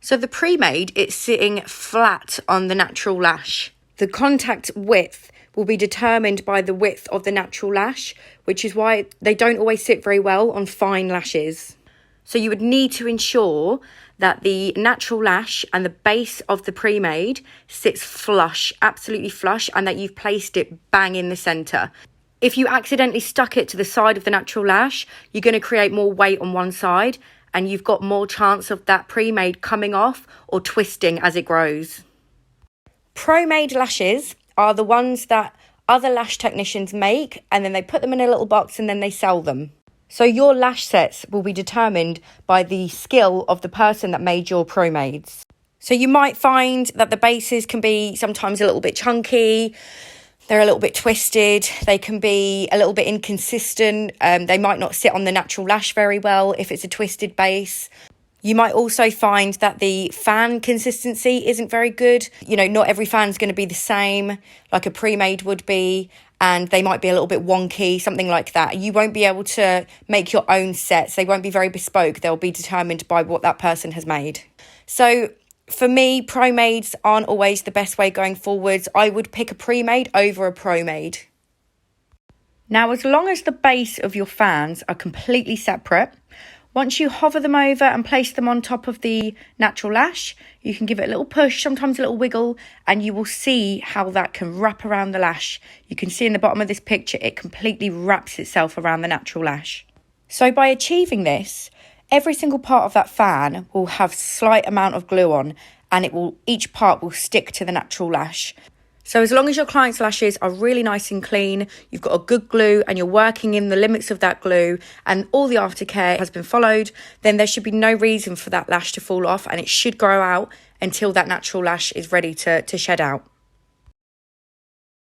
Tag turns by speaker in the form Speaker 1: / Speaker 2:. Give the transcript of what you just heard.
Speaker 1: So the Premade, it's sitting flat on the natural lash. The contact width will be determined by the width of the natural lash, which is why they don't always sit very well on fine lashes. So you would need to ensure that the natural lash and the base of the Premade sits flush, absolutely flush, and that you've placed it bang in the centre. If you accidentally stuck it to the side of the natural lash, you're going to create more weight on one side, and you've got more chance of that Premade coming off or twisting as it grows. Promade lashes are the ones that other lash technicians make, and then they put them in a little box and then they sell them. So your lash sets will be determined by the skill of the person that made your Promades. So you might find that the bases can be sometimes a little bit chunky, they're a little bit twisted, they can be a little bit inconsistent, they might not sit on the natural lash very well if it's a twisted base. You might also find that the fan consistency isn't very good. You know, not every fan's going to be the same, like a Premade would be, and they might be a little bit wonky, something like that. You won't be able to make your own sets. They won't be very bespoke. They'll be determined by what that person has made. So for me, Promades aren't always the best way going forwards. I would pick a Premade over a Promade. Now, as long as the base of your fans are completely separate, once you hover them over and place them on top of the natural lash, you can give it a little push, sometimes a little wiggle, and you will see how that can wrap around the lash. You can see in the bottom of this picture, it completely wraps itself around the natural lash. So by achieving this, every single part of that fan will have slight amount of glue on, and each part will stick to the natural lash. So as long as your client's lashes are really nice and clean, you've got a good glue and you're working in the limits of that glue and all the aftercare has been followed, then there should be no reason for that lash to fall off, and it should grow out until that natural lash is ready to shed out.